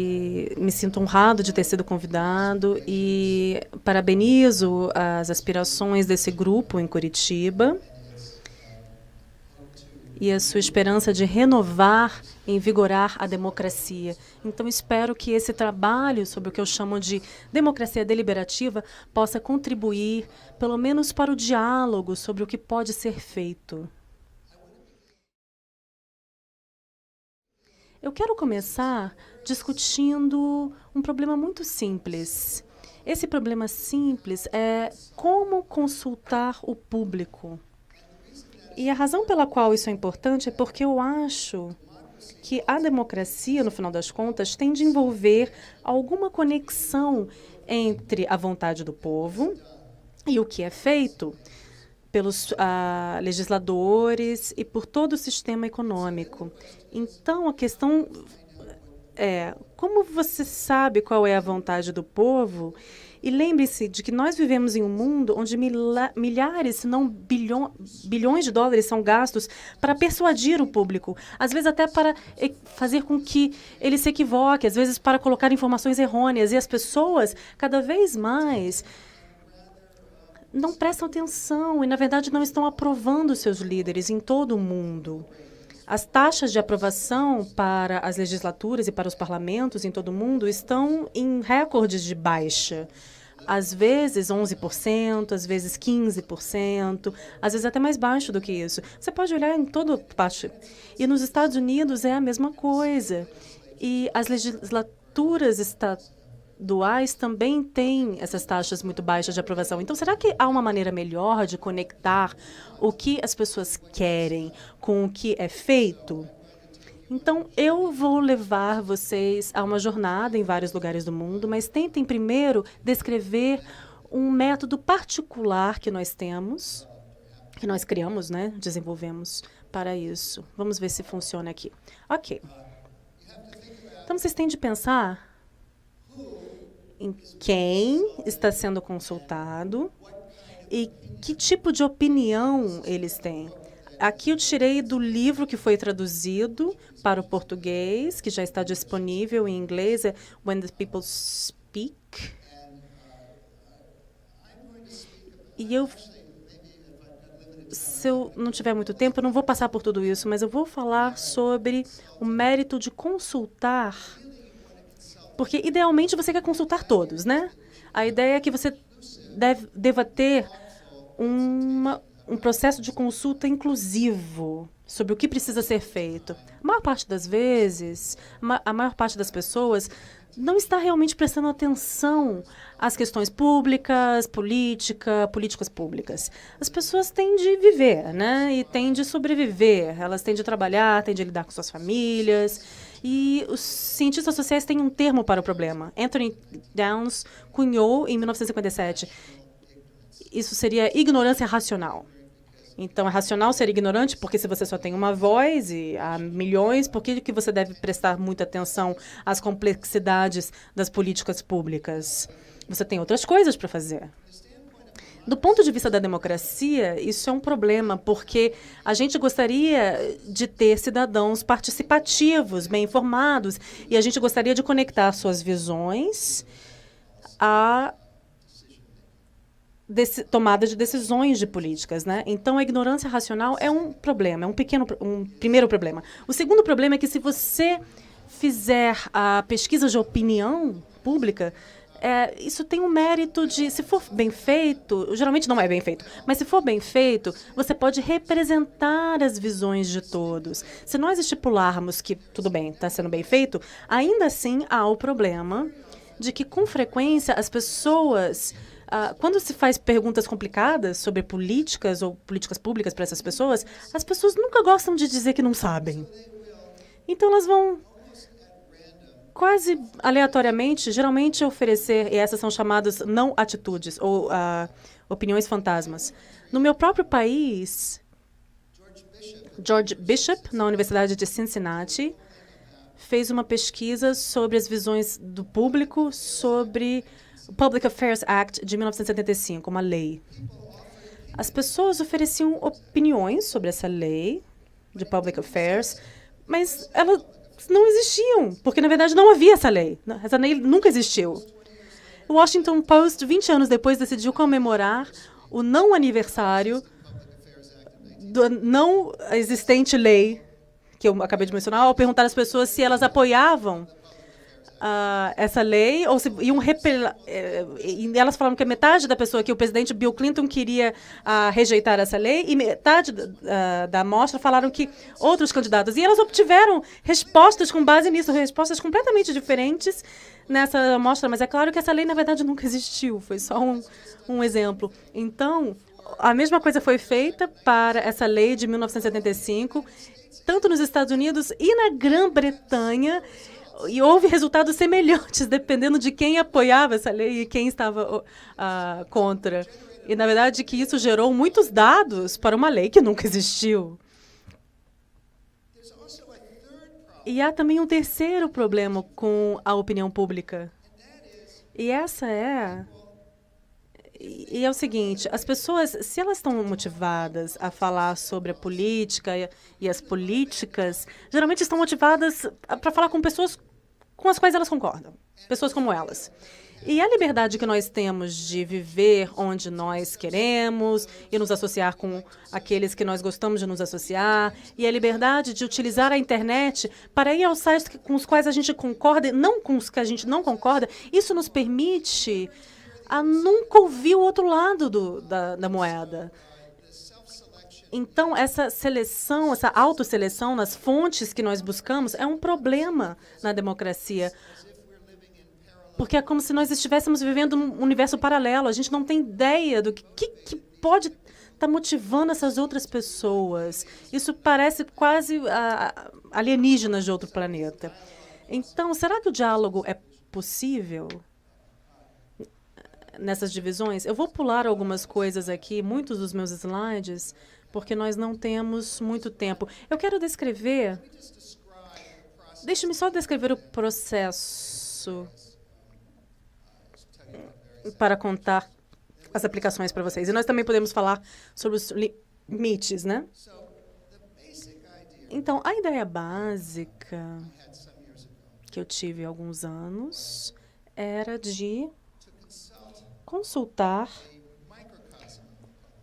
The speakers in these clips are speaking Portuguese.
E me sinto honrado de ter sido convidado e parabenizo as aspirações desse grupo em Curitiba e a sua esperança de renovar e invigorar a democracia. Então, espero que esse trabalho sobre o que eu chamo de democracia deliberativa possa contribuir, pelo menos para o diálogo sobre o que pode ser feito. Eu quero começar discutindo um problema muito simples. Esse problema simples é como consultar o público. E a razão pela qual isso é importante é porque eu acho que a democracia, no final das contas, tem de envolver alguma conexão entre a vontade do povo e o que é feito pelos legisladores e por todo o sistema econômico. Então, a questão é como você sabe qual é a vontade do povo? E lembre-se de que nós vivemos em um mundo onde milhares, se não bilhões de dólares são gastos para persuadir o público, às vezes até para fazer com que ele se equivoque, às vezes para colocar informações errôneas. E as pessoas, cada vez mais, não prestam atenção e, na verdade, não estão aprovando seus líderes em todo o mundo. As taxas de aprovação para as legislaturas e para os parlamentos em todo o mundo estão em recordes de baixa. Às vezes 11%, às vezes 15%, às vezes até mais baixo do que isso. Você pode olhar em toda parte. E nos Estados Unidos é a mesma coisa. E as legislaturas estaduais também têm essas taxas muito baixas de aprovação. Então, será que há uma maneira melhor de conectar o que as pessoas querem com o que é feito? Então, eu vou levar vocês a uma jornada em vários lugares do mundo, mas tentem primeiro descrever um método particular que nós temos, que nós criamos, né? Desenvolvemos para isso. Vamos ver se funciona aqui. Ok. Então, vocês têm de pensar em quem está sendo consultado e que tipo de opinião eles têm. Aqui eu tirei do livro que foi traduzido para o português, que já está disponível em inglês, é When the People Speak. E se eu não tiver muito tempo, eu não vou passar por tudo isso, mas eu vou falar sobre o mérito de consultar, porque idealmente você quer consultar todos, né? A ideia é que você deva ter um processo de consulta inclusivo sobre o que precisa ser feito. A maior parte das vezes, a maior parte das pessoas não está realmente prestando atenção às questões públicas, políticas públicas. As pessoas têm de viver, né? E têm de sobreviver. Elas têm de trabalhar, têm de lidar com suas famílias. E os cientistas sociais têm um termo para o problema. Anthony Downs cunhou em 1957. Isso seria ignorância racional. Então, é racional ser ignorante, porque se você só tem uma voz e há milhões, por que você deve prestar muita atenção às complexidades das políticas públicas? Você tem outras coisas para fazer. Do ponto de vista da democracia, isso é um problema, porque a gente gostaria de ter cidadãos participativos, bem informados, e a gente gostaria de conectar suas visões à tomada de decisões de políticas, né? Então, a ignorância racional é um problema, é um primeiro problema. O segundo problema é que se você fizer a pesquisa de opinião pública, isso tem um mérito de, se for bem feito, geralmente não é bem feito, mas se for bem feito, você pode representar as visões de todos. Se nós estipularmos que, tudo bem, está sendo bem feito, ainda assim há o problema de que, com frequência, as pessoas... quando se faz perguntas complicadas sobre políticas ou políticas públicas para essas pessoas, as pessoas nunca gostam de dizer que não sabem. Então, elas vão quase aleatoriamente, geralmente oferecer, e essas são chamadas não atitudes, ou opiniões fantasmas. No meu próprio país, George Bishop, na Universidade de Cincinnati, fez uma pesquisa sobre as visões do público sobre o Public Affairs Act de 1975, uma lei. As pessoas ofereciam opiniões sobre essa lei de Public Affairs, mas não existiam, porque, na verdade, não havia essa lei. Essa lei nunca existiu. O Washington Post, 20 anos depois, decidiu comemorar o não aniversário da não existente lei que eu acabei de mencionar, ao perguntar às pessoas se elas apoiavam essa lei, ou se iam repelar. E elas falaram que metade da pessoa, que o presidente Bill Clinton queria rejeitar essa lei, e metade da amostra falaram que outros candidatos. E elas obtiveram respostas com base nisso, respostas completamente diferentes nessa amostra. Mas é claro que essa lei, na verdade, nunca existiu, foi só um exemplo. Então, a mesma coisa foi feita para essa lei de 1975, tanto nos Estados Unidos e na Grã-Bretanha, e houve resultados semelhantes, dependendo de quem apoiava essa lei e quem estava contra. E, na verdade, que isso gerou muitos dados para uma lei que nunca existiu. E há também um terceiro problema com a opinião pública. E essa é... E é o seguinte, as pessoas, se elas estão motivadas a falar sobre a política e as políticas, geralmente estão motivadas para falar com pessoas com as quais elas concordam, pessoas como elas. E a liberdade que nós temos de viver onde nós queremos e nos associar com aqueles que nós gostamos de nos associar, e a liberdade de utilizar a internet para ir aos sites com os quais a gente concorda e não com os que a gente não concorda, isso nos permite a nunca ouvir o outro lado da moeda. Então, essa seleção, essa autosseleção nas fontes que nós buscamos é um problema na democracia. Porque é como se nós estivéssemos vivendo um universo paralelo. A gente não tem ideia do que pode estar motivando essas outras pessoas. Isso parece quase alienígenas de outro planeta. Então, será que o diálogo é possível nessas divisões? Eu vou pular algumas coisas aqui, muitos dos meus slides, porque nós não temos muito tempo. Eu quero descrever... Deixe-me só descrever o processo para contar as aplicações para vocês. E nós também podemos falar sobre os limites, né? Então, a ideia básica que eu tive há alguns anos era de consultar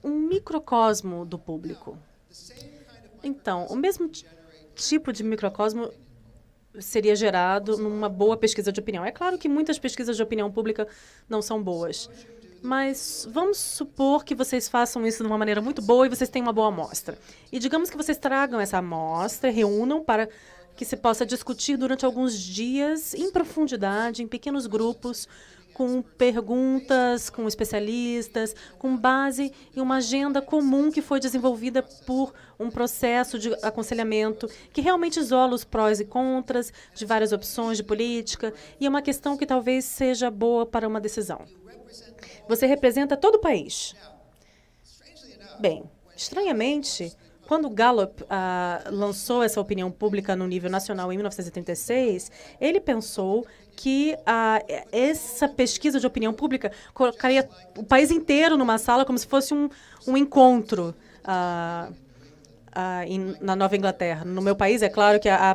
um microcosmo do público. Então, o mesmo tipo de microcosmo seria gerado numa boa pesquisa de opinião. É claro que muitas pesquisas de opinião pública não são boas, mas vamos supor que vocês façam isso de uma maneira muito boa e vocês têm uma boa amostra. E digamos que vocês tragam essa amostra, reúnam para que se possa discutir durante alguns dias, em profundidade, em pequenos grupos, com perguntas, com especialistas, com base em uma agenda comum que foi desenvolvida por um processo de aconselhamento que realmente isola os prós e contras de várias opções de política, e é uma questão que talvez seja boa para uma decisão. Você representa todo o país. Bem, estranhamente, quando o Gallup lançou essa opinião pública no nível nacional em 1936, ele pensou que essa pesquisa de opinião pública colocaria o país inteiro numa sala como se fosse um encontro na Nova Inglaterra. No meu país, é claro que há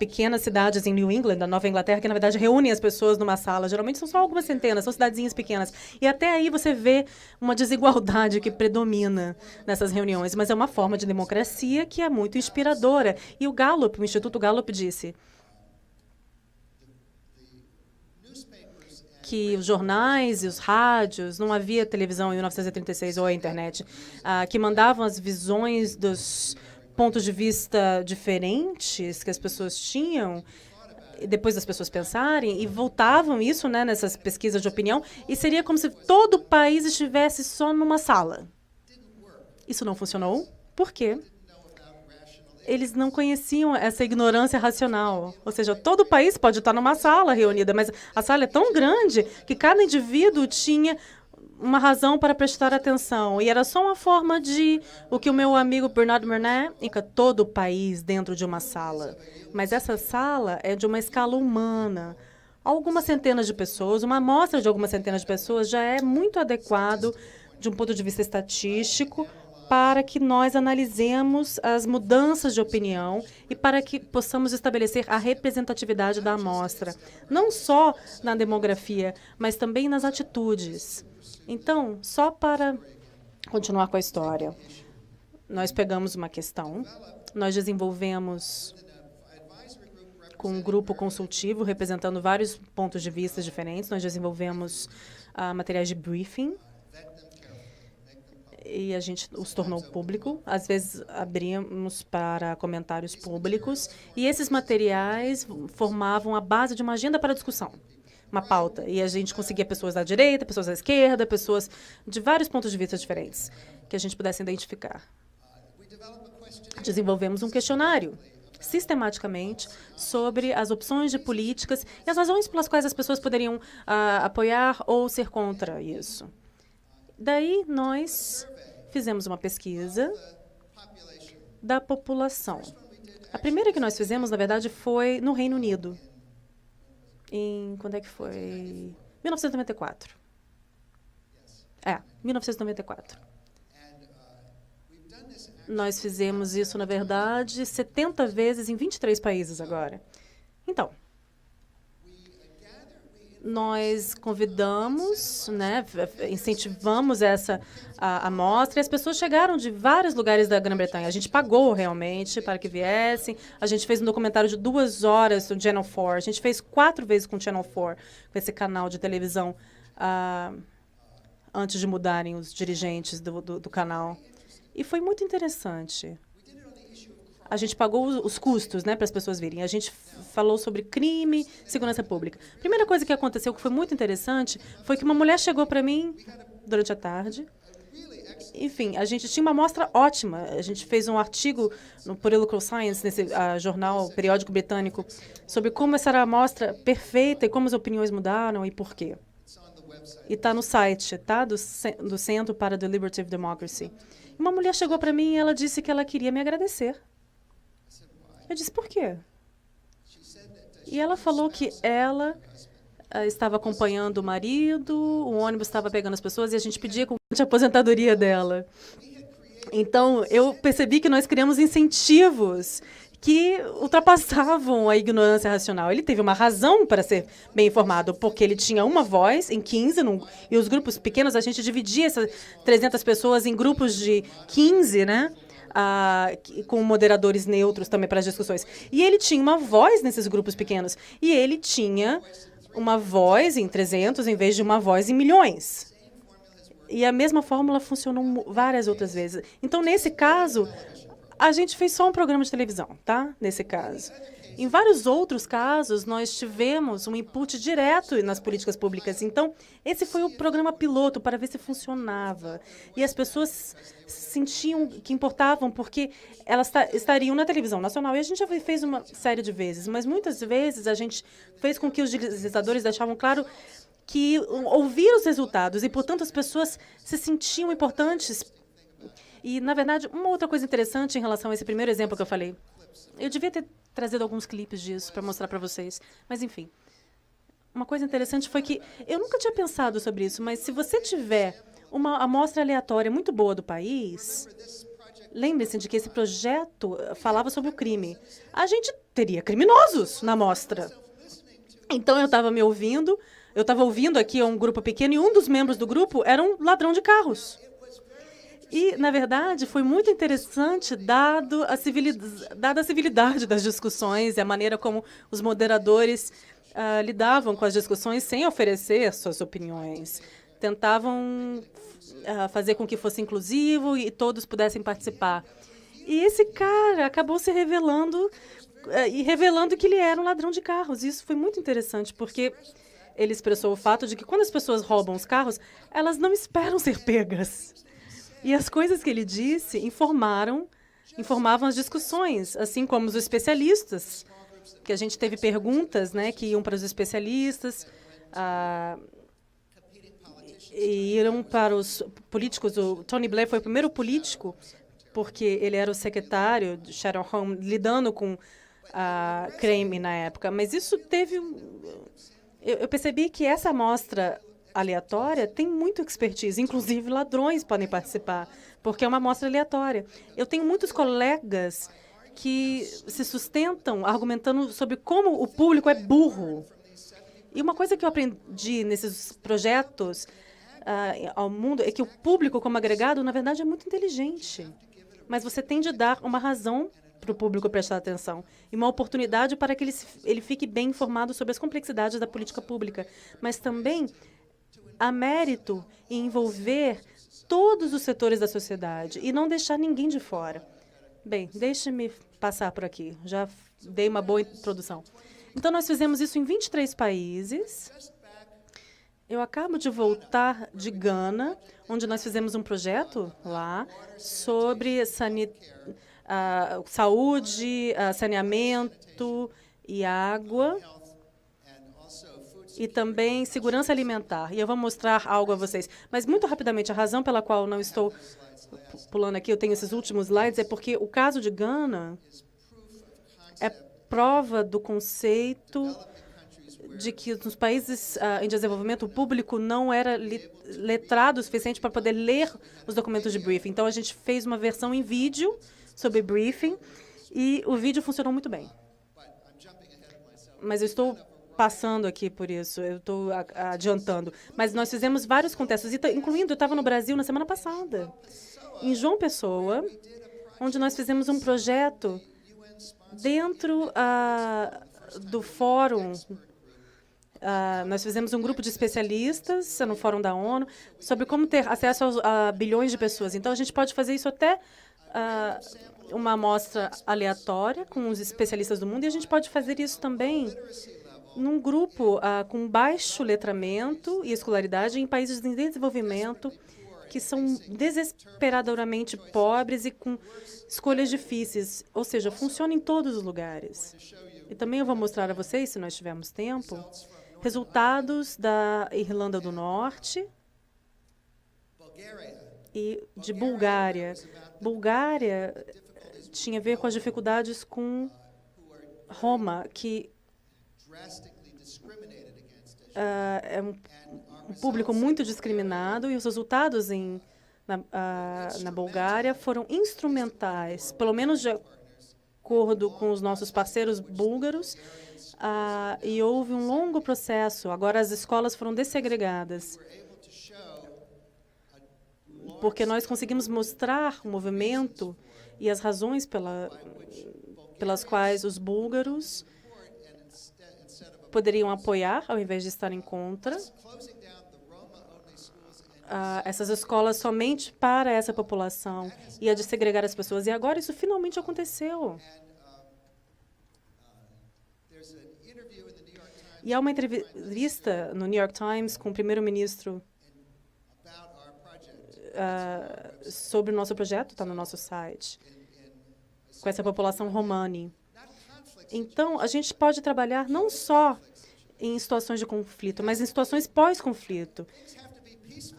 pequenas cidades em New England, na Nova Inglaterra, que, na verdade, reúnem as pessoas numa sala. Geralmente são só algumas centenas, são cidadezinhas pequenas. E até aí você vê uma desigualdade que predomina nessas reuniões. Mas é uma forma de democracia que é muito inspiradora. E o Gallup, o Instituto Gallup, disse que os jornais e os rádios, não havia televisão em 1936 ou a internet, que mandavam as visões dos pontos de vista diferentes que as pessoas tinham, depois das pessoas pensarem, e voltavam isso, né, nessas pesquisas de opinião, e seria como se todo o país estivesse só numa sala. Isso não funcionou. Por quê? Eles não conheciam essa ignorância racional. Ou seja, todo o país pode estar numa sala reunida, mas a sala é tão grande que cada indivíduo tinha uma razão para prestar atenção. E era só uma forma de o que o meu amigo Bernard Mernet indica, todo o país dentro de uma sala. Mas essa sala é de uma escala humana. Algumas centenas de pessoas, uma amostra de algumas centenas de pessoas já é muito adequado de um ponto de vista estatístico para que nós analisemos as mudanças de opinião e para que possamos estabelecer a representatividade da amostra, não só na demografia, mas também nas atitudes. Então, só para continuar com a história, nós pegamos uma questão, nós desenvolvemos com um grupo consultivo representando vários pontos de vista diferentes, nós desenvolvemos materiais de briefing, e a gente os tornou público. Às vezes, abrimos para comentários públicos, e esses materiais formavam a base de uma agenda para discussão, uma pauta. E a gente conseguia pessoas da direita, pessoas da esquerda, pessoas de vários pontos de vista diferentes, que a gente pudesse identificar. Desenvolvemos um questionário, sistematicamente, sobre as opções de políticas e as razões pelas quais as pessoas poderiam apoiar ou ser contra isso. Daí, nós fizemos uma pesquisa da população. A primeira que nós fizemos, na verdade, foi no Reino Unido. Quando é que foi? 1994. 1994. Nós fizemos isso, na verdade, 70 vezes em 23 países agora. Então, nós convidamos, né, incentivamos essa amostra, e as pessoas chegaram de vários lugares da Grã-Bretanha. A gente pagou realmente para que viessem. A gente fez um documentário de 2 horas do Channel 4. A gente fez 4 vezes com o Channel 4, com esse canal de televisão, antes de mudarem os dirigentes do canal. E foi muito interessante. A gente pagou os custos, né, para as pessoas virem. A gente falou sobre crime, segurança pública. A primeira coisa que aconteceu, que foi muito interessante, foi que uma mulher chegou para mim durante a tarde. Enfim, a gente tinha uma amostra ótima. A gente fez um artigo no Political Science, nesse jornal periódico britânico, sobre como essa era a amostra perfeita e como as opiniões mudaram e por quê. E está no site, tá, do Centro para Deliberative Democracy. Uma mulher chegou para mim e ela disse que ela queria me agradecer. Eu disse, por quê? E ela falou que ela estava acompanhando o marido, o ônibus estava pegando as pessoas e a gente pedia a aposentadoria dela. Então, eu percebi que nós criamos incentivos que ultrapassavam a ignorância racional. Ele teve uma razão para ser bem informado, porque ele tinha uma voz em 15, e os grupos pequenos, a gente dividia essas 300 pessoas em grupos de 15, né? Com moderadores neutros também para as discussões. E ele tinha uma voz nesses grupos pequenos. E ele tinha uma voz em 300 em vez de uma voz em milhões. E a mesma fórmula funcionou várias outras vezes. Então, nesse caso, a gente fez só um programa de televisão, tá? Nesse caso. Em vários outros casos, nós tivemos um input direto nas políticas públicas. Então, esse foi o programa piloto para ver se funcionava. E as pessoas sentiam que importavam porque elas estariam na televisão nacional. E a gente já fez uma série de vezes, mas muitas vezes a gente fez com que os legisladores deixavam claro que ouvir os resultados e, portanto, as pessoas se sentiam importantes. E, na verdade, uma outra coisa interessante em relação a esse primeiro exemplo que eu falei, eu devia ter trazido alguns clipes disso para mostrar para vocês, mas, enfim. Uma coisa interessante foi que eu nunca tinha pensado sobre isso, mas se você tiver uma amostra aleatória muito boa do país, lembre-se de que esse projeto falava sobre o crime. A gente teria criminosos na amostra. Então, eu estava me ouvindo, eu estava ouvindo aqui um grupo pequeno, e um dos membros do grupo era um ladrão de carros. E, na verdade, foi muito interessante, dada a civilidade das discussões e a maneira como os moderadores lidavam com as discussões sem oferecer suas opiniões. Tentavam fazer com que fosse inclusivo e todos pudessem participar. E esse cara acabou se revelando que ele era um ladrão de carros. Isso foi muito interessante, porque ele expressou o fato de que quando as pessoas roubam os carros, elas não esperam ser pegas. E as coisas que ele disse informavam as discussões, assim como os especialistas, que a gente teve perguntas, né, que iam para os especialistas, e iam para os políticos. O Tony Blair foi o primeiro político, porque ele era o secretário de Shadow Home, lidando com crime na época. Mas isso teve... Eu percebi que essa amostra aleatória tem muito expertise, inclusive ladrões podem participar, porque é uma amostra aleatória. Eu tenho muitos colegas que se sustentam argumentando sobre como o público é burro. E uma coisa que eu aprendi nesses projetos ao mundo é que o público, como agregado, na verdade, é muito inteligente. Mas você tem de dar uma razão para o público prestar atenção e uma oportunidade para que ele fique bem informado sobre as complexidades da política pública. Mas também há mérito em envolver todos os setores da sociedade e não deixar ninguém de fora. Bem, deixe-me passar por aqui. Já dei uma boa introdução. Então, nós fizemos isso em 23 países. Eu acabo de voltar de Gana, onde nós fizemos um projeto lá sobre saúde, saneamento e água, e também segurança alimentar. E eu vou mostrar algo a vocês. Mas, muito rapidamente, a razão pela qual não estou pulando aqui, eu tenho esses últimos slides, é porque o caso de Gana é prova do conceito de que nos países em desenvolvimento o público não era letrado o suficiente para poder ler os documentos de briefing. Então, a gente fez uma versão em vídeo sobre briefing e o vídeo funcionou muito bem. Mas eu estou passando aqui por isso, eu estou adiantando. Mas nós fizemos vários contextos, incluindo, eu estava no Brasil na semana passada, em João Pessoa, onde nós fizemos um projeto dentro do fórum. Nós fizemos um grupo de especialistas no Fórum da ONU sobre como ter acesso a bilhões de pessoas. Então, a gente pode fazer isso até uma amostra aleatória com os especialistas do mundo, e a gente pode fazer isso também num grupo com baixo letramento e escolaridade em países em desenvolvimento que são desesperadoramente pobres e com escolhas difíceis. Ou seja, funciona em todos os lugares. E também eu vou mostrar a vocês, se nós tivermos tempo, resultados da Irlanda do Norte e de Bulgária. Bulgária tinha a ver com as dificuldades com Roma, que é um público muito discriminado, e os resultados na Bulgária foram instrumentais, pelo menos de acordo com os nossos parceiros búlgaros, e houve um longo processo. Agora as escolas foram dessegregadas, porque nós conseguimos mostrar o movimento e as razões pelas quais os búlgaros poderiam apoiar, ao invés de estarem contra, essas escolas somente para essa população e a dessegregar as pessoas. E agora isso finalmente aconteceu. E há uma entrevista no New York Times com o primeiro-ministro sobre o nosso projeto, está no nosso site, com essa população romani. Então, a gente pode trabalhar não só em situações de conflito, mas em situações pós-conflito.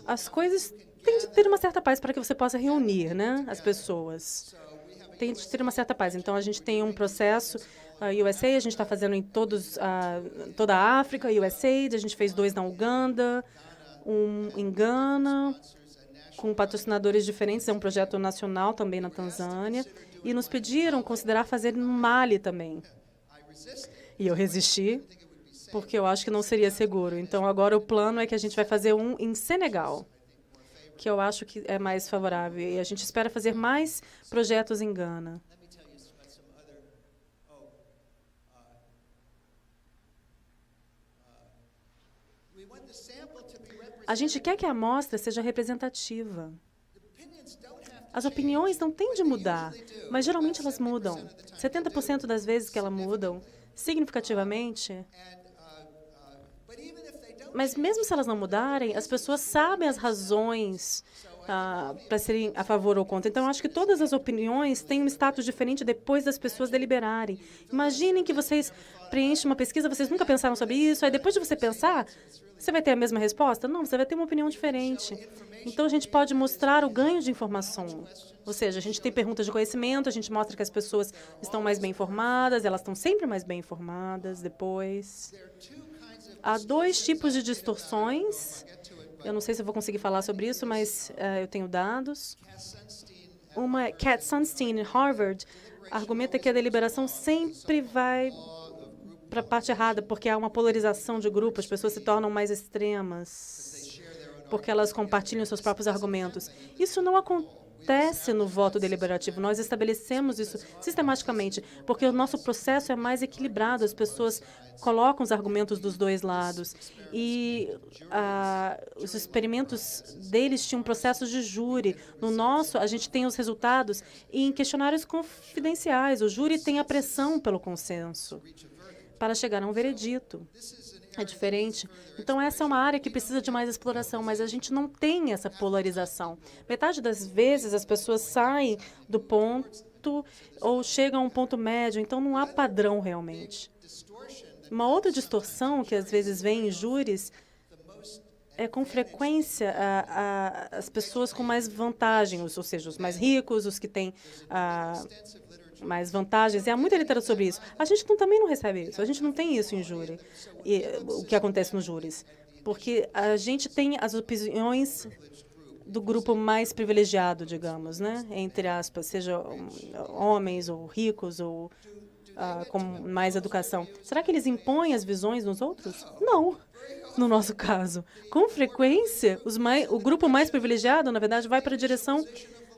As coisas têm de ter uma certa paz para que você possa reunir, né, as pessoas. Tem de ter uma certa paz. Então, a gente tem um processo, USA, a gente está fazendo em toda a África, USAID, a gente fez 2 na Uganda, um em Gana, com patrocinadores diferentes, é um projeto nacional também na Tanzânia, e nos pediram considerar fazer no Mali também. E eu resisti, porque eu acho que não seria seguro. Então, agora o plano é que a gente vai fazer um em Senegal, que eu acho que é mais favorável. E a gente espera fazer mais projetos em Gana. A gente quer que a amostra seja representativa. As opiniões não têm de mudar, mas geralmente elas mudam. 70% das vezes que elas mudam significativamente. Mas mesmo se elas não mudarem, as pessoas sabem as razões para serem a favor ou contra. Então, eu acho que todas as opiniões têm um status diferente depois das pessoas deliberarem. Imaginem que vocês preenchem uma pesquisa, vocês nunca pensaram sobre isso, aí depois de você pensar, você vai ter a mesma resposta? Não, você vai ter uma opinião diferente. Então, a gente pode mostrar o ganho de informação. Ou seja, a gente tem perguntas de conhecimento, a gente mostra que as pessoas estão mais bem informadas, elas estão sempre mais bem informadas depois. Há 2 tipos de distorções Eu não sei se eu vou conseguir falar sobre isso, mas eu tenho dados. Uma Cat Sunstein, em Harvard, argumenta que a deliberação sempre vai para a parte errada, porque há uma polarização de grupo, as pessoas se tornam mais extremas, porque elas compartilham seus próprios argumentos. Isso não acontece no voto deliberativo. Nós estabelecemos isso sistematicamente, porque o nosso processo é mais equilibrado, as pessoas colocam os argumentos dos dois lados. E os experimentos deles tinham processos de júri. No nosso, a gente tem os resultados em questionários confidenciais. O júri tem a pressão pelo consenso para chegar a um veredito. É diferente. Então, essa é uma área que precisa de mais exploração, mas a gente não tem essa polarização. Metade das vezes, as pessoas saem do ponto ou chegam a um ponto médio, então não há padrão realmente. Uma outra distorção que às vezes vem em júris é, com frequência, as pessoas com mais vantagem, ou seja, os mais ricos, os que têm mais vantagens, e há muita literatura sobre isso. A gente também não recebe isso, a gente não tem isso em júri, o que acontece nos júris, porque a gente tem as opiniões do grupo mais privilegiado, digamos, né? Entre aspas, seja homens ou ricos ou com mais educação. Será que eles impõem as visões nos outros? Não. No nosso caso, com frequência, o grupo mais privilegiado, na verdade, vai para a direção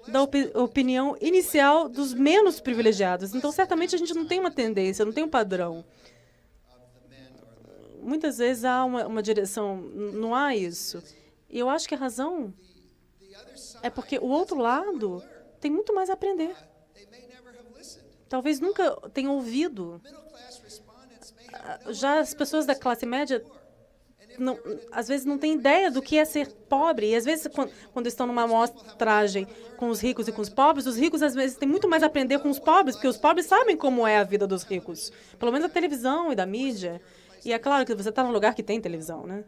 da opinião inicial dos menos privilegiados. Então, certamente, a gente não tem uma tendência, não tem um padrão. Muitas vezes há uma direção, não há isso. E eu acho que a razão é porque o outro lado tem muito mais a aprender. Talvez nunca tenham ouvido. Já as pessoas da classe média às vezes não têm ideia do que é ser pobre. E às vezes, quando estão numa amostragem com os ricos e com os ricos às vezes têm muito mais a aprender com os pobres, porque os pobres sabem como é a vida dos ricos. Pelo menos da televisão e da mídia. E é claro que você está num lugar que tem televisão, né?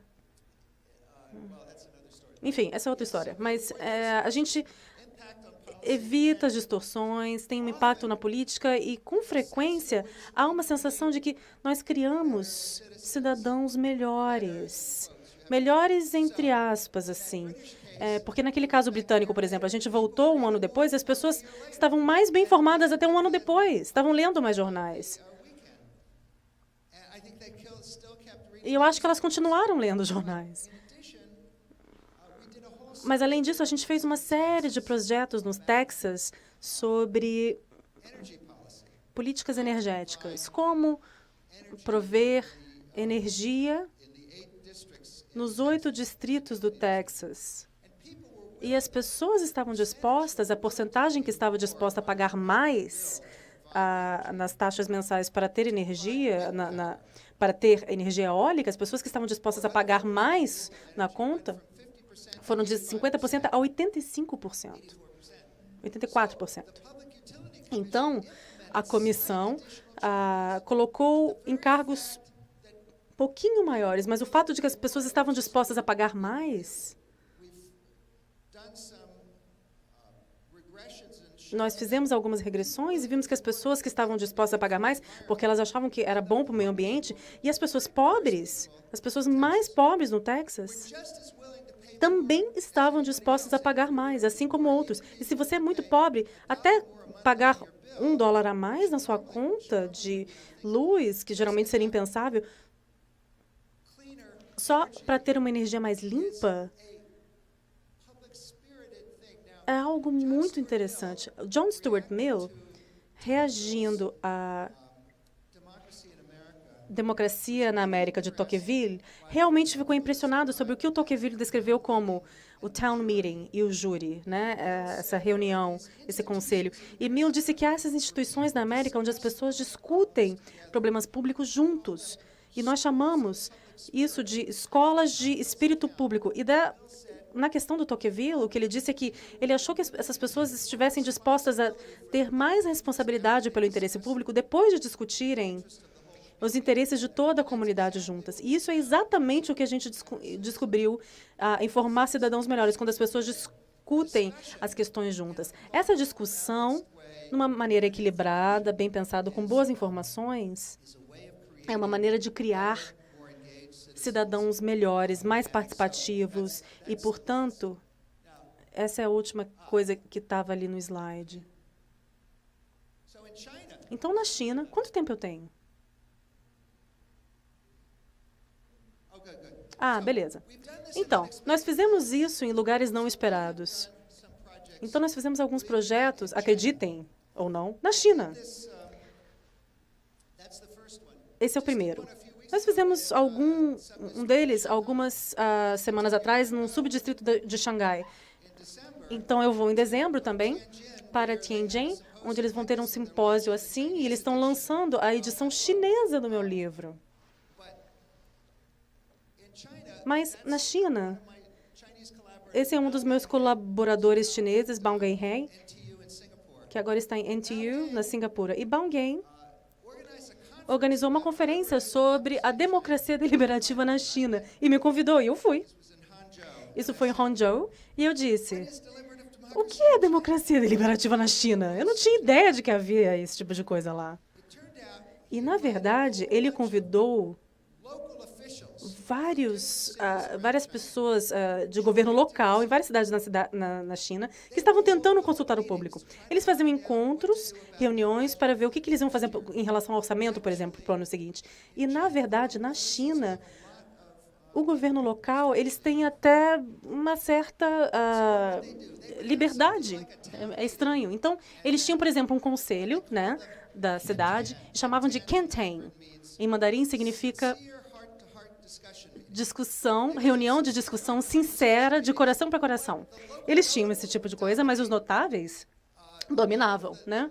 Enfim, essa é outra história. Mas a gente evita as distorções, tem um impacto na política e, com frequência, há uma sensação de que nós criamos cidadãos melhores. Melhores entre aspas, assim. Porque naquele caso britânico, por exemplo, a gente voltou um ano depois e as pessoas estavam mais bem informadas até um ano depois, estavam lendo mais jornais. E eu acho que elas continuaram lendo jornais. Mas, além disso, a gente fez uma série de projetos no Texas sobre políticas energéticas. Como prover energia nos 8 distritos do Texas. E as pessoas estavam dispostas, a porcentagem que estava disposta a pagar mais nas taxas mensais para ter energia, para ter energia eólica, as pessoas que estavam dispostas a pagar mais na conta, foram de 50% a 85%. 84%. Então, a comissão colocou encargos um pouquinho maiores, mas o fato de que as pessoas estavam dispostas a pagar mais, nós fizemos algumas regressões e vimos que as pessoas que estavam dispostas a pagar mais, porque elas achavam que era bom para o meio ambiente, e as pessoas pobres, as pessoas mais pobres no Texas, também estavam dispostos a pagar mais, assim como outros. E se você é muito pobre, até pagar $1 a mais na sua conta de luz, que geralmente seria impensável, só para ter uma energia mais limpa, é algo muito interessante. John Stuart Mill, reagindo à Democracia na América de Tocqueville, realmente ficou impressionado sobre o que o Tocqueville descreveu como o town meeting e o júri, né? Essa reunião, esse conselho. E Mill disse que há essas instituições na América onde as pessoas discutem problemas públicos juntos. E nós chamamos isso de escolas de espírito público. E na questão do Tocqueville, o que ele disse é que ele achou que essas pessoas estivessem dispostas a ter mais responsabilidade pelo interesse público depois de discutirem os interesses de toda a comunidade juntas. E isso é exatamente o que a gente descobriu em formar cidadãos melhores, quando as pessoas discutem as questões juntas. Essa discussão, de uma maneira equilibrada, bem pensada, com boas informações, é uma maneira de criar cidadãos melhores, mais participativos e, portanto, essa é a última coisa que estava ali no slide. Então, na China, quanto tempo eu tenho? Ah, beleza. Então, nós fizemos isso em lugares não esperados. Então, nós fizemos alguns projetos, acreditem ou não, na China. Esse é o primeiro. Nós fizemos um deles algumas semanas atrás, num subdistrito de Xangai. Então, eu vou em dezembro também para Tianjin, onde eles vão ter um simpósio assim, e eles estão lançando a edição chinesa do meu livro. Mas, na China, esse é um dos meus colaboradores chineses, Bao Genheng, que agora está em NTU, na Singapura. E Bao Gen organizou uma conferência sobre a democracia deliberativa na China e me convidou, e eu fui. Isso foi em Hangzhou, e eu disse, o que é democracia deliberativa na China? Eu não tinha ideia de que havia esse tipo de coisa lá. E, na verdade, ele convidou várias pessoas de governo local em várias cidades na China que estavam tentando consultar o público. Eles faziam encontros, reuniões para ver o que eles iam fazer em relação ao orçamento, por exemplo, para o ano seguinte. E, na verdade, na China, o governo local, eles têm até uma certa liberdade. É estranho. Então, eles tinham, por exemplo, um conselho, né, da cidade, chamavam de Kentang. Em mandarim, significa discussão, reunião de discussão sincera, de coração para coração. Eles tinham esse tipo de coisa, mas os notáveis dominavam, né?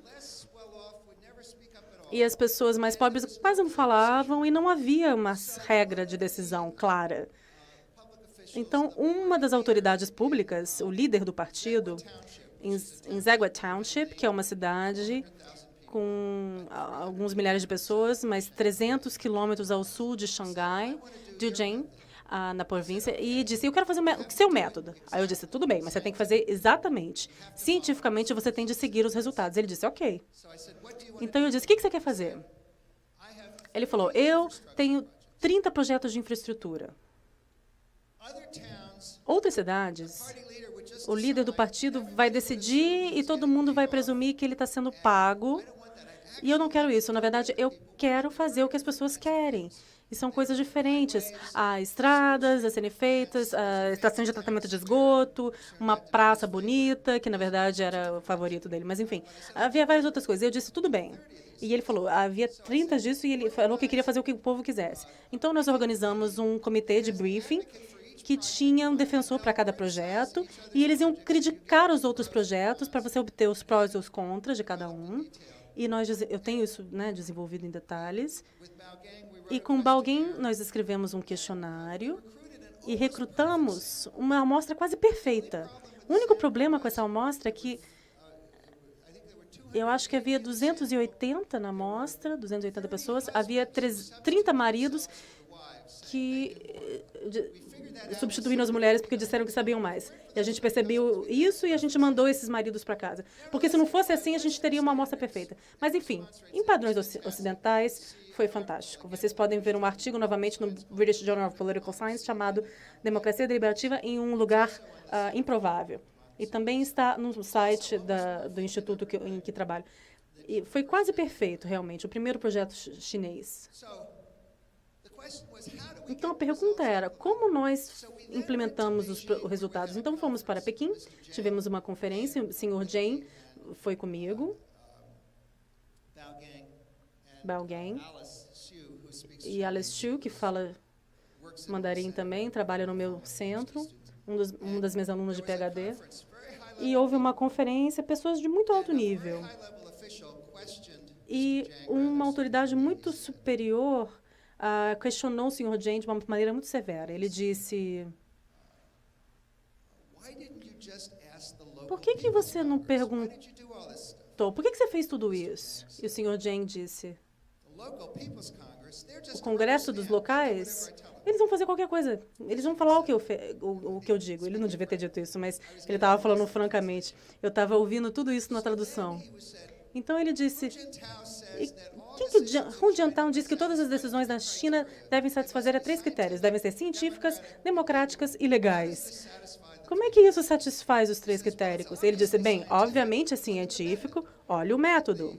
E as pessoas mais pobres quase não falavam e não havia uma regra de decisão clara. Então, uma das autoridades públicas, o líder do partido, em Zagua Township, que é uma cidade com alguns milhares de pessoas, mas 300 quilômetros ao sul de Xangai, Dujin, na província, e disse, eu quero fazer o seu método. Aí eu disse, tudo bem, mas você tem que fazer exatamente. Cientificamente, você tem de seguir os resultados. Ele disse, ok. Então eu disse, o que você quer fazer? Ele falou, eu tenho 30 projetos de infraestrutura. Outras cidades, o líder do partido vai decidir e todo mundo vai presumir que ele está sendo pago. E eu não quero isso. Na verdade, eu quero fazer o que as pessoas querem. E são coisas diferentes. Há estradas a serem feitas, a estação de tratamento de esgoto, uma praça bonita, que na verdade era o favorito dele. Mas, enfim, havia várias outras coisas. Eu disse, tudo bem. E ele falou, havia 30 disso e ele falou que queria fazer o que o povo quisesse. Então, nós organizamos um comitê de briefing que tinha um defensor para cada projeto e eles iam criticar os outros projetos para você obter os prós e os contras de cada um. E eu tenho isso, né, desenvolvido em detalhes. E com Bao Gen, nós escrevemos um questionário e recrutamos uma amostra quase perfeita. O único problema com essa amostra é que eu acho que havia 280 na amostra, 280 pessoas, havia 30 maridos que substituíram as mulheres porque disseram que sabiam mais. E a gente percebeu isso e a gente mandou esses maridos para casa. Porque se não fosse assim, a gente teria uma amostra perfeita. Mas, enfim, em padrões ocidentais, foi fantástico. Vocês podem ver um artigo novamente no British Journal of Political Science chamado Democracia Deliberativa em um lugar improvável. E também está no site do instituto em que trabalho. E foi quase perfeito, realmente, o primeiro projeto chinês. Então, a pergunta era, como nós implementamos os resultados? Então, fomos para Pequim, tivemos uma conferência, o Sr. Jane foi comigo, Bao Gen, e Alice Xu, que fala mandarim também, trabalha no meu centro, uma das minhas alunas de PhD. E houve uma conferência, pessoas de muito alto nível. E uma autoridade muito superior questionou o Sr. Jane de uma maneira muito severa. Ele disse, por que você não perguntou? Por que você fez tudo isso? E o Sr. Jane disse, o Congresso dos locais, eles vão fazer qualquer coisa. Eles vão falar o que eu digo. Ele não devia ter dito isso, mas ele estava falando francamente. Eu estava ouvindo tudo isso na tradução. Então ele disse, Hu Jintao diz que todas as decisões na China devem satisfazer a 3 critérios, devem ser científicas, democráticas e legais. Como é que isso satisfaz os 3 critérios? Ele disse, bem, obviamente é científico, olha o método.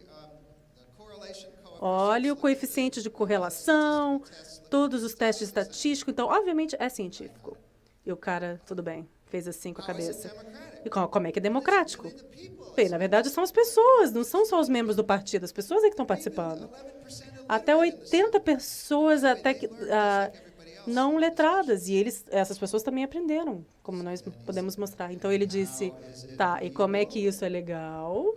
Olha o coeficiente de correlação, todos os testes estatísticos, então, obviamente, é científico. E o cara, tudo bem, fez assim com a cabeça. E como é que é democrático? Bem, na verdade, são as pessoas, não são só os membros do partido, as pessoas é que estão participando. Até 80 pessoas não letradas, e essas pessoas também aprenderam, como nós podemos mostrar. Então, ele disse, tá, e como é que isso é legal?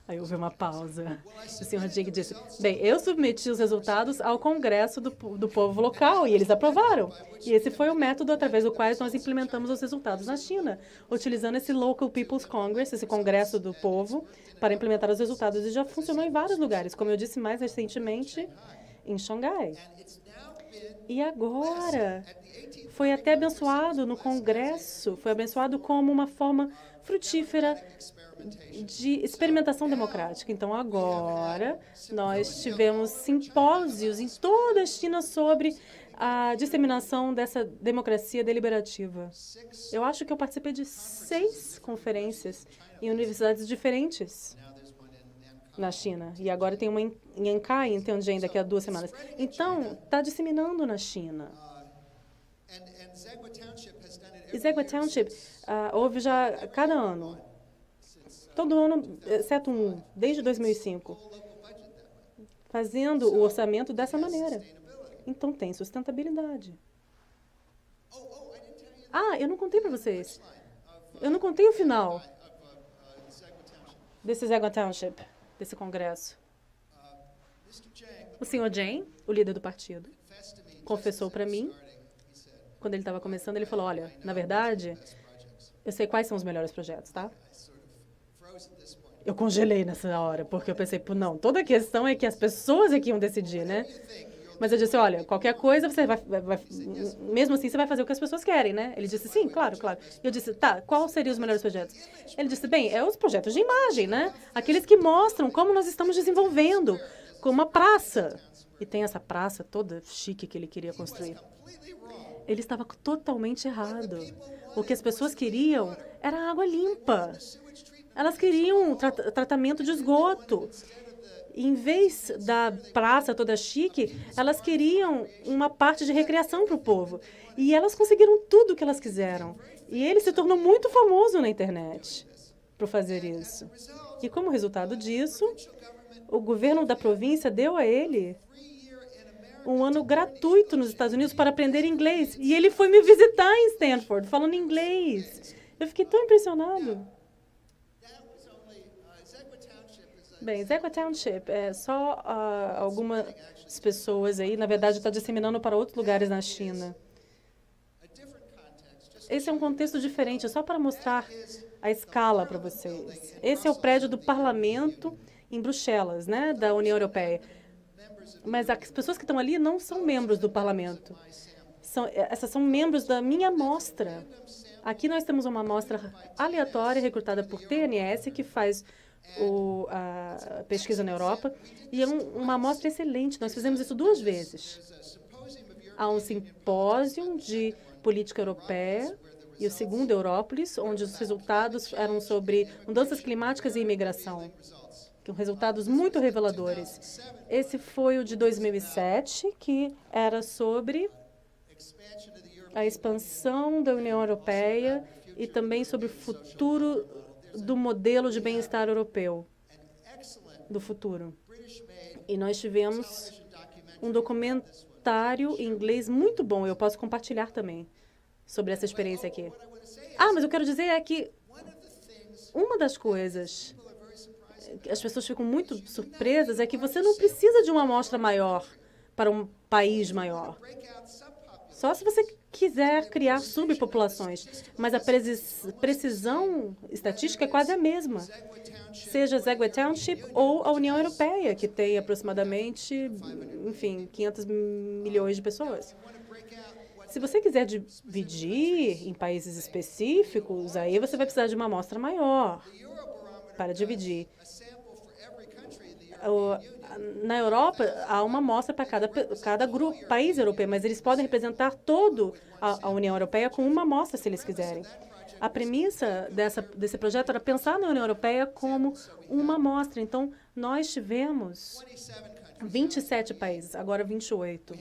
Aí houve uma pausa. O senhor Jing disse, bem, eu submeti os resultados ao Congresso do povo local e eles aprovaram. E esse foi o método através do qual nós implementamos os resultados na China, utilizando esse Local People's Congress, esse Congresso do Povo, para implementar os resultados. E já funcionou em vários lugares, como eu disse mais recentemente, em Xangai. E agora, foi até abençoado no Congresso, foi abençoado como uma forma frutífera de experimentação democrática. Então, agora, nós tivemos simpósios em toda a China sobre a disseminação dessa democracia deliberativa. Eu acho que eu participei de 6 conferências em universidades diferentes na China. E agora tem uma em Ankai, em Tianjin, daqui a 2 semanas. Então, está disseminando na China. E Zhegua Township houve já cada ano. Todo ano, exceto desde 2005, fazendo o orçamento dessa maneira. Então, tem sustentabilidade. Eu não contei para vocês. Eu não contei o final desse Zhegua Township, desse congresso. O senhor Zheng, o líder do partido, confessou para mim, quando ele estava começando, ele falou, olha, na verdade, eu sei quais são os melhores projetos, tá? Eu congelei nessa hora, porque eu pensei, não, toda a questão é que as pessoas é que iam decidir, né? Mas eu disse, olha, qualquer coisa, você vai mesmo assim, você vai fazer o que as pessoas querem, né? Ele disse, sim, claro, claro. E eu disse, tá, quais seriam os melhores projetos? Ele disse, bem, é os projetos de imagem, né? Aqueles que mostram como nós estamos desenvolvendo, como uma praça. E tem essa praça toda chique que ele queria construir. Ele estava totalmente errado. O que as pessoas queriam era água limpa. Elas queriam tratamento de esgoto. Em vez da praça toda chique, elas queriam uma parte de recreação para o povo. E elas conseguiram tudo o que elas quiseram. E ele se tornou muito famoso na internet por fazer isso. E como resultado disso, o governo da província deu a ele um ano gratuito nos Estados Unidos para aprender inglês. E ele foi me visitar em Stanford, falando inglês. Eu fiquei tão impressionado. Bem, Zhegua Township é só algumas pessoas aí, na verdade, está disseminando para outros lugares na China. Esse é um contexto diferente, só para mostrar a escala para vocês. Esse é o prédio do parlamento em Bruxelas, né, da União Europeia. Mas as pessoas que estão ali não são membros do parlamento. Essas são membros da minha amostra. Aqui nós temos uma amostra aleatória recrutada por TNS, que faz a pesquisa na Europa, e é uma amostra excelente. Nós fizemos isso 2 vezes. Há um simpósio de política europeia e o segundo Európolis, onde os resultados eram sobre mudanças climáticas e imigração, que são resultados muito reveladores. Esse foi o de 2007, que era sobre a expansão da União Europeia e também sobre o futuro do modelo de bem-estar europeu, do futuro. E nós tivemos um documentário em inglês muito bom, eu posso compartilhar também, sobre essa experiência aqui. Mas eu quero dizer é que uma das coisas que as pessoas ficam muito surpresas é que você não precisa de uma amostra maior para um país maior. Só se você quiser criar subpopulações, mas a precisão estatística é quase a mesma, seja Zhegua Township ou a União Europeia, que tem aproximadamente, enfim, 500 milhões de pessoas. Se você quiser dividir em países específicos, aí você vai precisar de uma amostra maior para dividir. Na Europa, há uma amostra para cada grupo, país europeu, mas eles podem representar toda a União Europeia com uma amostra, se eles quiserem. A premissa desse projeto era pensar na União Europeia como uma amostra. Então, nós tivemos 27 países, agora 28.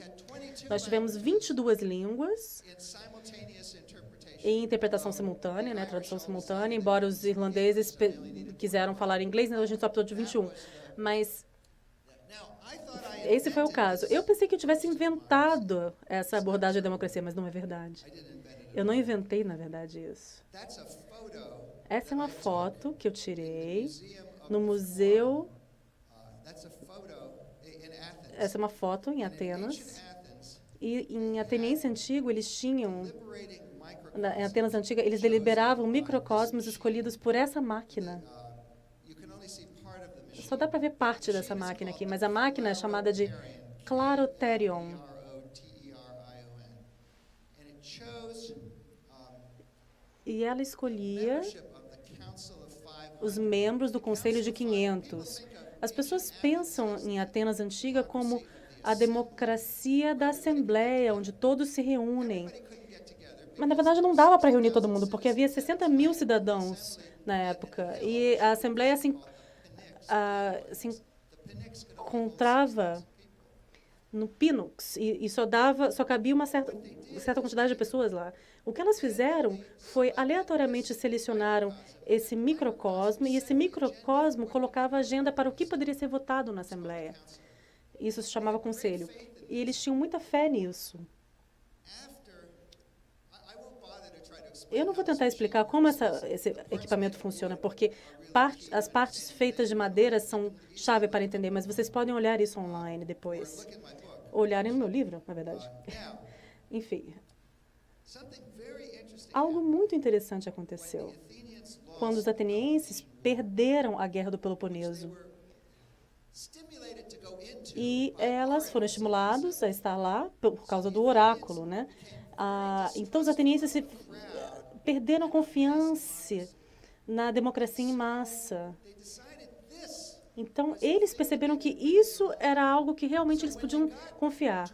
Nós tivemos 22 línguas em interpretação simultânea, né, tradução simultânea, embora os irlandeses quiseram falar inglês, né, a gente só precisou de 21. Mas esse foi o caso. Eu pensei que eu tivesse inventado essa abordagem à democracia, mas não é verdade. Eu não inventei, na verdade, isso. Essa é uma foto que eu tirei no museu. Essa é uma foto em Atenas. E em Ateniense Antigo, eles tinham... Em Atenas Antiga, eles deliberavam microcosmos escolhidos por essa máquina. Só dá para ver parte dessa máquina aqui, mas a máquina é chamada de Clarotherion. E ela escolhia os membros do Conselho de 500. As pessoas pensam em Atenas Antiga como a democracia da Assembleia, onde todos se reúnem. Mas, na verdade, não dava para reunir todo mundo, porque havia 60 mil cidadãos na época. E a Assembleia se encontrava no Pinux, e só cabia uma certa quantidade de pessoas lá. O que elas fizeram foi, aleatoriamente, selecionaram esse microcosmo, e esse microcosmo colocava a agenda para o que poderia ser votado na Assembleia. Isso se chamava conselho. E eles tinham muita fé nisso. Eu não vou tentar explicar como esse equipamento funciona, porque as partes feitas de madeira são chave para entender, mas vocês podem olhar isso online depois. Olharem no meu livro, na verdade. Enfim. Algo muito interessante aconteceu quando os atenienses perderam a Guerra do Peloponeso. E elas foram estimuladas a estar lá por causa do oráculo, né? Então, os atenienses perderam a confiança na democracia em massa. Então, eles perceberam que isso era algo que realmente eles podiam confiar.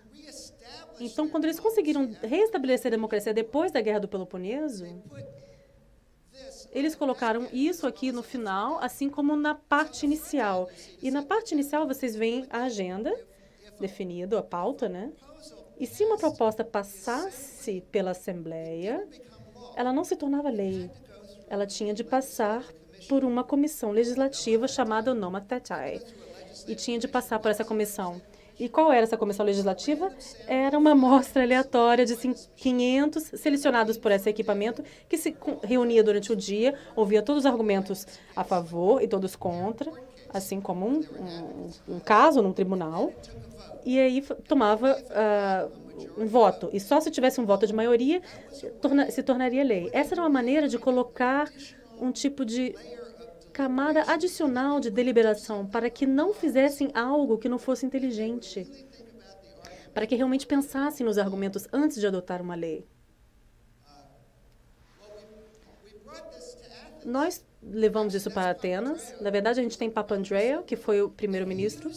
Então, quando eles conseguiram reestabelecer a democracia depois da Guerra do Peloponeso, eles colocaram isso aqui no final, assim como na parte inicial. E na parte inicial, vocês veem a agenda definida, a pauta, né? E se uma proposta passasse pela Assembleia, ela não se tornava lei. Ela tinha de passar por uma comissão legislativa chamada Noma Thetai. E tinha de passar por essa comissão. E qual era essa comissão legislativa? Era uma amostra aleatória de 500 selecionados por esse equipamento, que se reunia durante o dia, ouvia todos os argumentos a favor e todos contra, assim como um caso num tribunal, e aí tomava um voto. E só se tivesse um voto de maioria, se tornaria lei. Essa era uma maneira de colocar um tipo de camada adicional de deliberação para que não fizessem algo que não fosse inteligente, para que realmente pensassem nos argumentos antes de adotar uma lei. Nós levamos isso para Atenas. Na verdade, a gente tem Papandreou, que foi o primeiro-ministro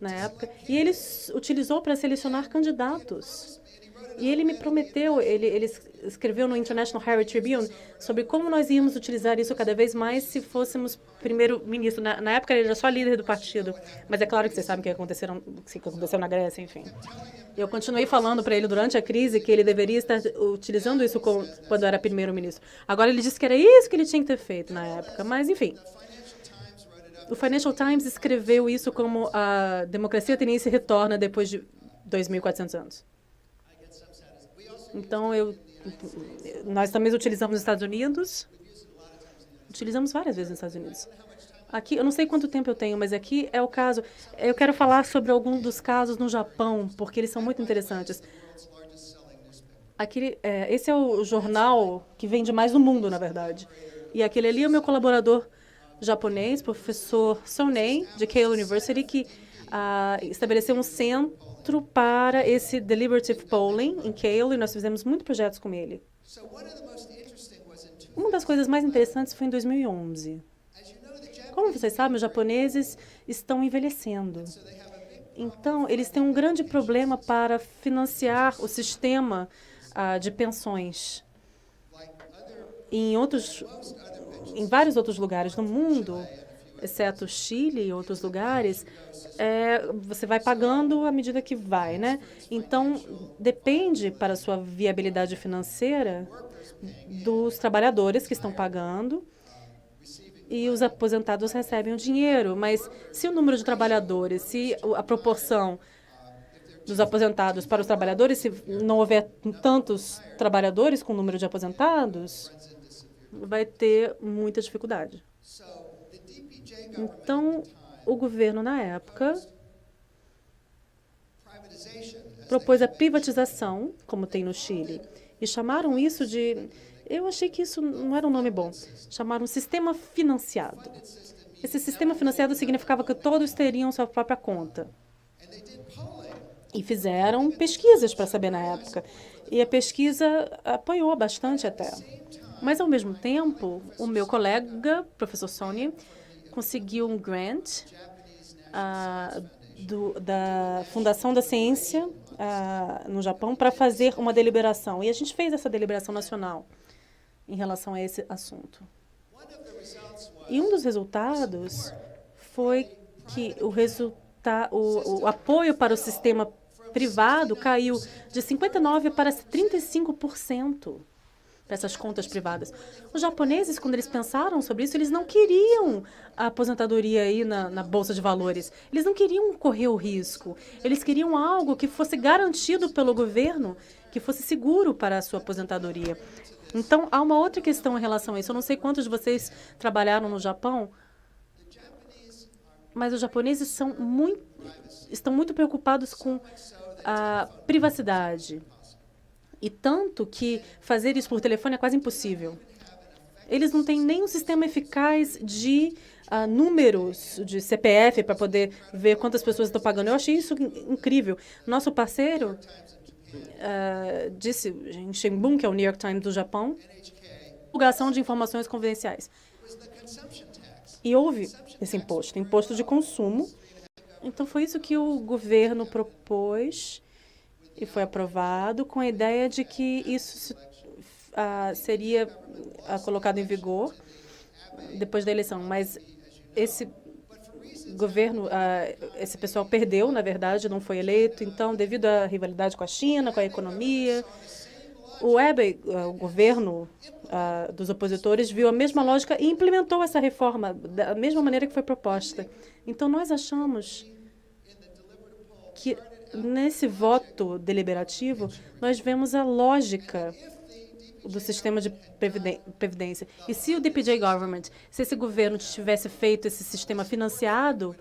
na época, e ele utilizou para selecionar candidatos. E ele me prometeu, ele escreveu no International Herald Tribune sobre como nós íamos utilizar isso cada vez mais se fôssemos primeiro-ministro. Na época, ele era só líder do partido, mas é claro que vocês sabem o que aconteceu na Grécia, enfim. Eu continuei falando para ele durante a crise que ele deveria estar utilizando isso quando era primeiro-ministro. Agora, ele disse que era isso que ele tinha que ter feito na época, mas, enfim. O Financial Times escreveu isso como a democracia ateniense retorna depois de 2.400 anos. Então, nós também utilizamos nos Estados Unidos. Utilizamos várias vezes nos Estados Unidos. Aqui, eu não sei quanto tempo eu tenho, mas aqui é o caso. Eu quero falar sobre alguns dos casos no Japão, porque eles são muito interessantes. Esse é o jornal que vende mais no mundo, na verdade. E aquele ali é o meu colaborador japonês, professor Sonei, de Keio University, que estabeleceu um centro para esse deliberative polling em Keio, e nós fizemos muitos projetos com ele. Uma das coisas mais interessantes foi em 2011. Como vocês sabem, os japoneses estão envelhecendo. Então, eles têm um grande problema para financiar o sistema de pensões. Em vários outros lugares do mundo, exceto Chile e outros lugares, você vai pagando à medida que vai, né? Então, depende para a sua viabilidade financeira dos trabalhadores que estão pagando e os aposentados recebem o dinheiro. Mas se o número de trabalhadores, se a proporção dos aposentados para os trabalhadores, se não houver tantos trabalhadores com o número de aposentados, vai ter muita dificuldade. Então, o governo, na época, propôs a privatização, como tem no Chile, e chamaram isso de... Eu achei que isso não era um nome bom. Chamaram sistema financiado. Esse sistema financiado significava que todos teriam sua própria conta. E fizeram pesquisas para saber na época. E a pesquisa apoiou bastante até. Mas, ao mesmo tempo, o meu colega, professor Sony, conseguiu um grant da Fundação da Ciência no Japão para fazer uma deliberação. E a gente fez essa deliberação nacional em relação a esse assunto. E um dos resultados foi que o apoio para o sistema privado caiu de 59% para 35%. Para essas contas privadas. Os japoneses, quando eles pensaram sobre isso, eles não queriam a aposentadoria aí na Bolsa de Valores. Eles não queriam correr o risco. Eles queriam algo que fosse garantido pelo governo, que fosse seguro para a sua aposentadoria. Então, há uma outra questão em relação a isso. Eu não sei quantos de vocês trabalharam no Japão, mas os japoneses estão muito preocupados com a privacidade. E tanto que fazer isso por telefone é quase impossível. Eles não têm nem um sistema eficaz de números de CPF para poder ver quantas pessoas estão pagando. Eu achei isso incrível. Nosso parceiro disse em Shimbun, que é o New York Times do Japão, divulgação de informações confidenciais. E houve esse imposto de consumo. Então, foi isso que o governo propôs e foi aprovado com a ideia de que isso seria colocado em vigor depois da eleição. Mas esse governo, esse pessoal perdeu, na verdade, não foi eleito. Então, devido à rivalidade com a China, com a economia, o Abe, o governo dos opositores, viu a mesma lógica e implementou essa reforma da mesma maneira que foi proposta. Então, nós achamos que nesse voto deliberativo, nós vemos a lógica do sistema de previdência. E se o DPJ government, se esse governo tivesse feito esse sistema financiado,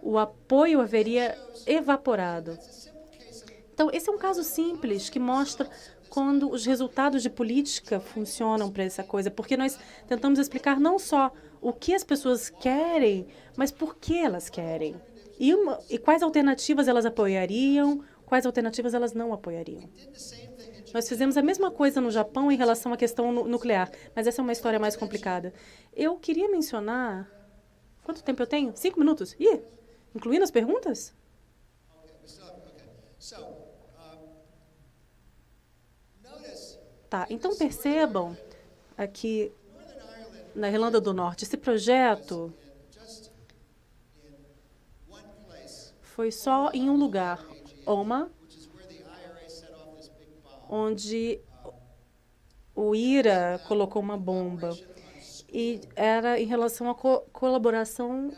o apoio haveria evaporado. Então, esse é um caso simples que mostra quando os resultados de política funcionam para essa coisa, porque nós tentamos explicar não só o que as pessoas querem, mas por que elas querem. E quais alternativas elas apoiariam, quais alternativas elas não apoiariam. Nós fizemos a mesma coisa no Japão em relação à questão nuclear, mas essa é uma história mais complicada. Eu queria mencionar... Quanto tempo eu tenho? 5 minutos? Ih, incluindo as perguntas? Tá, então percebam aqui na Irlanda do Norte, esse projeto foi só em um lugar, Oma, onde o IRA colocou uma bomba. E era em relação à colaboração,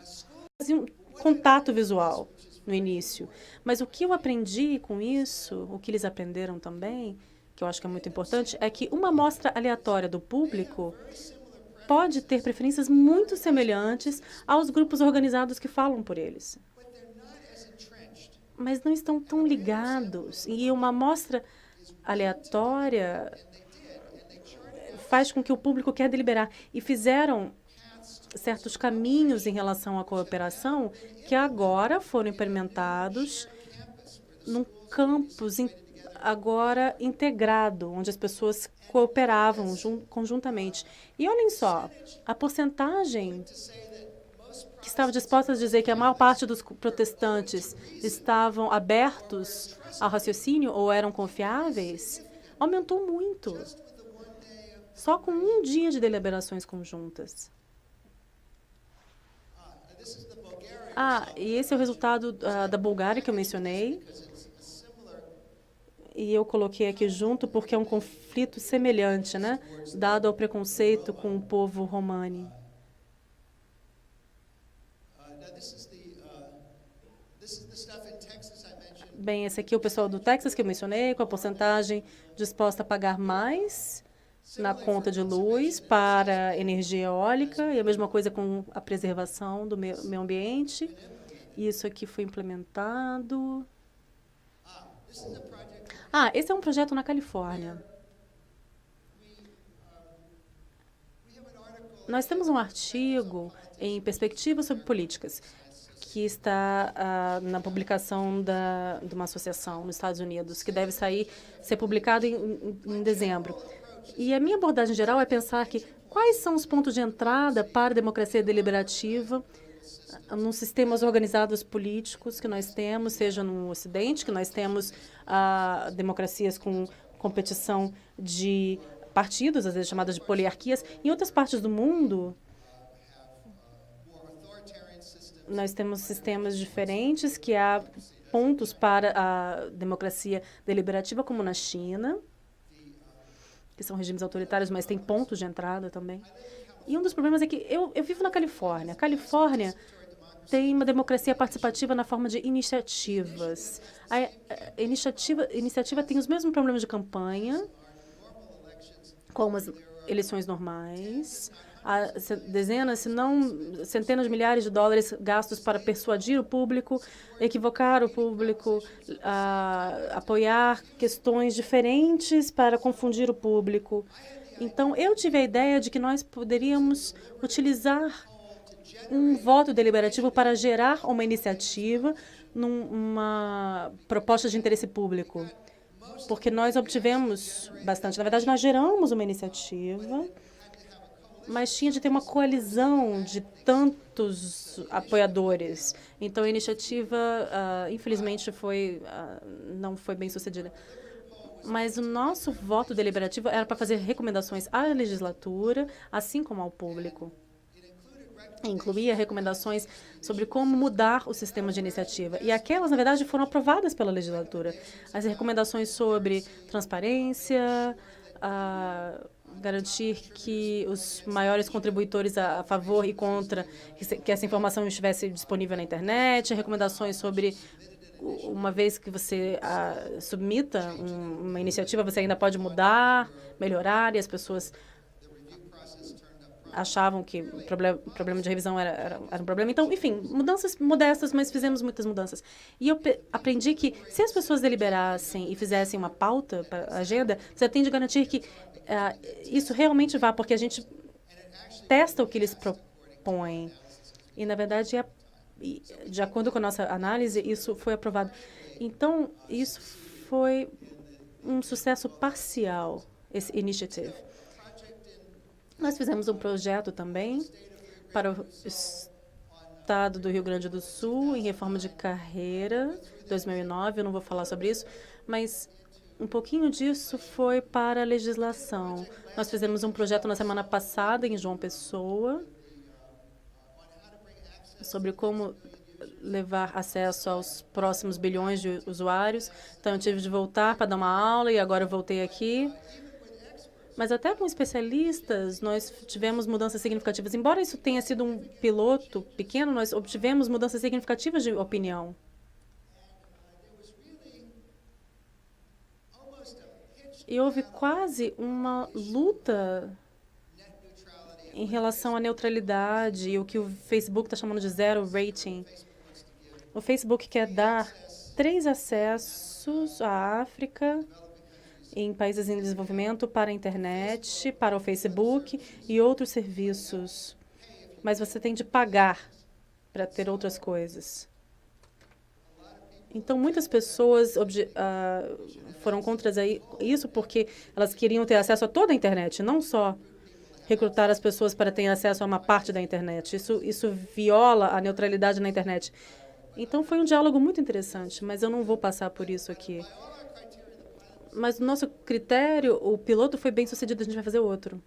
um contato visual no início. Mas o que eu aprendi com isso, o que eles aprenderam também, que eu acho que é muito importante, é que uma amostra aleatória do público pode ter preferências muito semelhantes aos grupos organizados que falam por eles. Mas não estão tão ligados. E uma amostra aleatória faz com que o público quer deliberar. E fizeram certos caminhos em relação à cooperação que agora foram implementados num campus agora integrado, onde as pessoas cooperavam conjuntamente. E olhem só, a porcentagem que estava disposta a dizer que a maior parte dos protestantes estavam abertos ao raciocínio ou eram confiáveis, aumentou muito. Só com um dia de deliberações conjuntas. E esse é o resultado da Bulgária que eu mencionei. E eu coloquei aqui junto porque é um conflito semelhante, né? Dado ao preconceito com o povo romani. Bem, esse aqui é o pessoal do Texas que eu mencionei, com a porcentagem disposta a pagar mais na conta de luz para energia eólica, e a mesma coisa com a preservação do meio ambiente. Isso aqui foi implementado. Esse é um projeto na Califórnia. Nós temos um artigo em Perspectiva sobre Políticas, que está na publicação de uma associação nos Estados Unidos, que deve ser publicado em dezembro. E a minha abordagem geral é pensar que quais são os pontos de entrada para a democracia deliberativa nos sistemas organizados políticos que nós temos, seja no Ocidente, que nós temos democracias com competição de partidos, às vezes chamadas de poliarquias. Em outras partes do mundo, nós temos sistemas diferentes, que há pontos para a democracia deliberativa, como na China, que são regimes autoritários, mas tem pontos de entrada também. E um dos problemas é que eu vivo na Califórnia. A Califórnia tem uma democracia participativa na forma de iniciativas. A iniciativa tem os mesmos problemas de campanha, como as eleições normais. Há dezenas, se não centenas de milhares de dólares gastos para persuadir o público, equivocar o público, apoiar questões diferentes para confundir o público. Então, eu tive a ideia de que nós poderíamos utilizar um voto deliberativo para gerar uma iniciativa numa proposta de interesse público. Porque nós obtivemos bastante. Na verdade, nós geramos uma iniciativa, mas tinha de ter uma coalizão de tantos apoiadores. Então, a iniciativa, infelizmente, não foi bem sucedida. Mas o nosso voto deliberativo era para fazer recomendações à legislatura, assim como ao público. Incluía recomendações sobre como mudar o sistema de iniciativa. E aquelas, na verdade, foram aprovadas pela legislatura. As recomendações sobre transparência, garantir que os maiores contributores a favor e contra, que essa informação estivesse disponível na internet, recomendações sobre, uma vez que você submita uma iniciativa, você ainda pode mudar, melhorar, e as pessoas achavam que o problema de revisão era um problema. Então, enfim, mudanças modestas, mas fizemos muitas mudanças. E eu aprendi que, se as pessoas deliberassem e fizessem uma pauta para a agenda, você tem de garantir que isso realmente vá, porque a gente testa o que eles propõem. E, na verdade, de acordo com a nossa análise, isso foi aprovado. Então, isso foi um sucesso parcial, esse initiative. Nós fizemos um projeto também para o estado do Rio Grande do Sul, em reforma de carreira, 2009, eu não vou falar sobre isso, mas um pouquinho disso foi para a legislação. Nós fizemos um projeto na semana passada, em João Pessoa, sobre como levar acesso aos próximos bilhões de usuários. Então, eu tive de voltar para dar uma aula e agora eu voltei aqui. Mas até com especialistas, nós tivemos mudanças significativas. Embora isso tenha sido um piloto pequeno, nós obtivemos mudanças significativas de opinião. E houve quase uma luta em relação à neutralidade e o que o Facebook está chamando de zero rating. O Facebook quer dar 3 acessos à África, em países em desenvolvimento, para a internet, para o Facebook e outros serviços. Mas você tem de pagar para ter outras coisas. Então, muitas pessoas foram contra isso porque elas queriam ter acesso a toda a internet, não só recrutar as pessoas para terem acesso a uma parte da internet. Isso viola a neutralidade na internet. Então, foi um diálogo muito interessante, mas eu não vou passar por isso aqui. Mas o nosso critério, o piloto foi bem sucedido, a gente vai fazer outro.